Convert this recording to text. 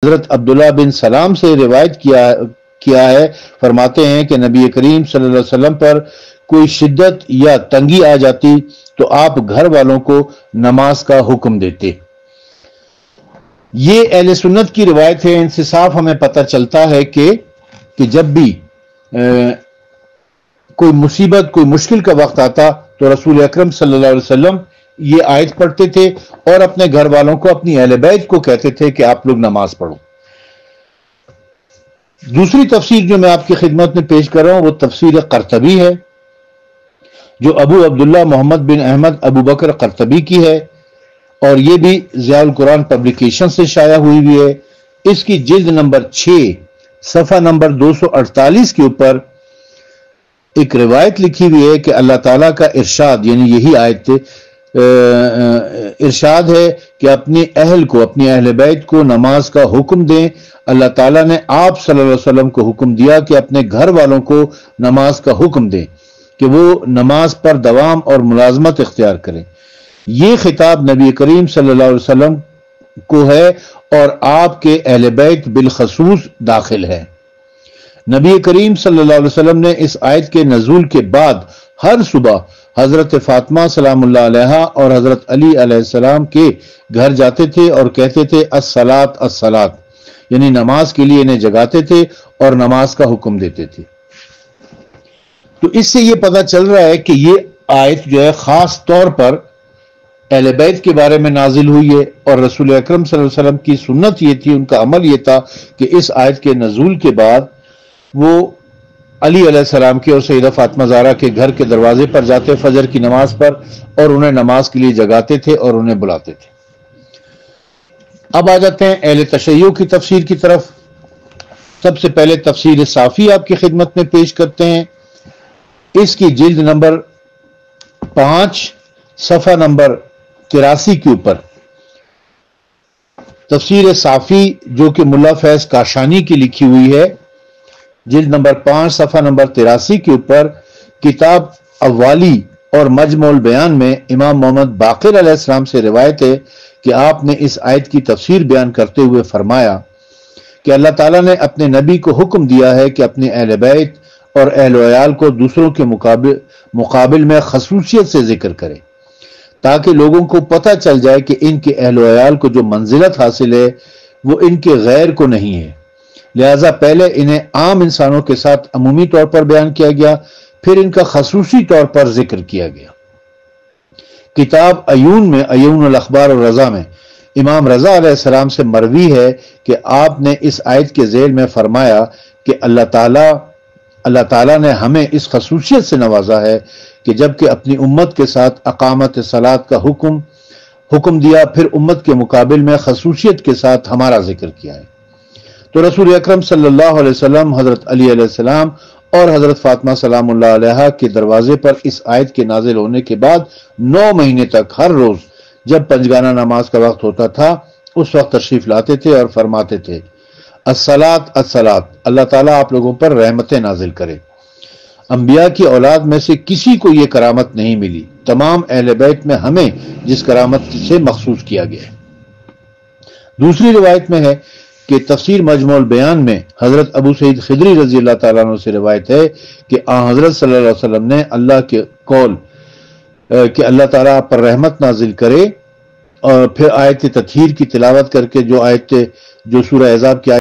حضرت عبداللہ بن سلام سے روایت کیا ہے، فرماتے ہیں کہ نبی کریم صلی اللہ علیہ وسلم پر کوئی شدت یا تنگی آ جاتی تو آپ گھر والوں کو نماز کا حکم دیتے۔ یہ اہل سنت کی روایت ہے۔ ان سے صاف ہمیں پتہ چلتا ہے کہ جب بھی کوئی مصیبت، کوئی مشکل کا وقت آتا تو رسول اکرم صلی اللہ علیہ وسلم یہ آیت پڑھتے تھے اور اپنے گھر والوں کو، اپنی اہل بیت کو کہتے تھے کہ آپ لوگ نماز پڑھو۔ دوسری تفسیر جو میں آپ کی خدمت میں پیش کر رہا ہوں وہ تفسیر قرطبی ہے، جو ابو عبداللہ محمد بن احمد ابو بکر قرطبی کی ہے، اور یہ بھی ضیاء القرآن پبلیکیشن سے شائع ہوئی ہوئی ہے۔ اس کی جلد نمبر 6 صفحہ نمبر 248 کے اوپر ایک روایت لکھی ہوئی ہے کہ اللہ تعالیٰ کا ارشاد، یعنی یہی آیت ارشاد ہے کہ اپنے اہل کو، اپنی اہل بیت کو نماز کا حکم دیں۔ اللہ تعالیٰ نے آپ صلی اللہ علیہ وسلم کو حکم دیا کہ اپنے گھر والوں کو نماز کا حکم دیں کہ وہ نماز پر دوام اور ملازمت اختیار کریں۔ یہ خطاب نبی کریم صلی اللہ علیہ وسلم کو ہے اور آپ کے اہل بیت بالخصوص داخل ہے۔ نبی کریم صلی اللہ علیہ وسلم نے اس آیت کے نزول کے بعد ہر صبح حضرت فاطمہ سلام اللہ علیہا اور حضرت علی علیہ السلام کے گھر جاتے تھے اور کہتے تھے الصلاۃ الصلاۃ، یعنی نماز کے لیے انہیں جگاتے تھے اور نماز کا حکم دیتے تھے۔ تو اس سے یہ پتہ چل رہا ہے کہ یہ آیت جو ہے خاص طور پر اہل بیت کے بارے میں نازل ہوئی ہے، اور رسول اکرم صلی اللہ علیہ وسلم کی سنت یہ تھی، ان کا عمل یہ تھا کہ اس آیت کے نزول کے بعد وہ علی علیہ السلام کے اور سیدہ فاطمہ زہرا کے گھر کے دروازے پر جاتے فجر کی نماز پر اور انہیں نماز کے لیے جگاتے تھے اور انہیں بلاتے تھے۔ اب آ جاتے ہیں اہل تشیع کی تفسیر کی طرف۔ سب سے پہلے تفسیر صافی آپ کی خدمت میں پیش کرتے ہیں۔ اس کی جلد نمبر 5 صفحہ نمبر 83 کے اوپر تفسیر صافی جو کہ ملا فیض کاشانی کی لکھی ہوئی ہے، جلد نمبر 5 صفحہ نمبر 83 کے اوپر کتاب اوالی اور مجمع البیان میں امام محمد باقر علیہ السلام سے روایت ہے کہ آپ نے اس آیت کی تفسیر بیان کرتے ہوئے فرمایا کہ اللہ تعالیٰ نے اپنے نبی کو حکم دیا ہے کہ اپنے اہل بیت اور اہل و عیال کو دوسروں کے مقابل میں خصوصیت سے ذکر کرے، تاکہ لوگوں کو پتہ چل جائے کہ ان کے اہل و عیال کو جو منزلت حاصل ہے وہ ان کے غیر کو نہیں ہے۔ لہذا پہلے انہیں عام انسانوں کے ساتھ عمومی طور پر بیان کیا گیا، پھر ان کا خصوصی طور پر ذکر کیا گیا۔ کتاب عیون میں، عیون الاخبار الرضا میں امام رضا علیہ السلام سے مروی ہے کہ آپ نے اس آیت کے ذیل میں فرمایا کہ اللہ تعالیٰ نے ہمیں اس خصوصیت سے نوازا ہے کہ جبکہ اپنی امت کے ساتھ اقامت صلاۃ کا حکم دیا، پھر امت کے مقابل میں خصوصیت کے ساتھ ہمارا ذکر کیا ہے۔ تو رسول اکرم صلی اللہ علیہ وسلم حضرت علی علیہ السلام اور حضرت فاطمہ سلام اللہ علیہا کے دروازے پر اس آیت کے نازل ہونے کے بعد 9 مہینے تک ہر روز جب پنجگانہ نماز کا وقت ہوتا تھا اس وقت تشریف لاتے تھے اور فرماتے تھے الصلاۃ الصلاۃ، اللہ تعالیٰ آپ لوگوں پر رحمتیں نازل کرے۔ انبیاء کی اولاد میں سے کسی کو یہ کرامت نہیں ملی، تمام اہل بیت میں ہمیں جس کرامت سے مخصوص کیا گیا ہے۔ دوسری روایت میں ہے کہ تفسیر مجمع البیان میں حضرت ابو سعید خدری رضی اللہ تعالیٰ عنہ سے روایت ہے کہ حضرت صلی اللہ علیہ وسلم نے اللہ کے قول کہ اللہ تعالیٰ آپ پر رحمت نازل کرے، اور پھر آیت تطہیر کی تلاوت کر کے جو سورہ احزاب کی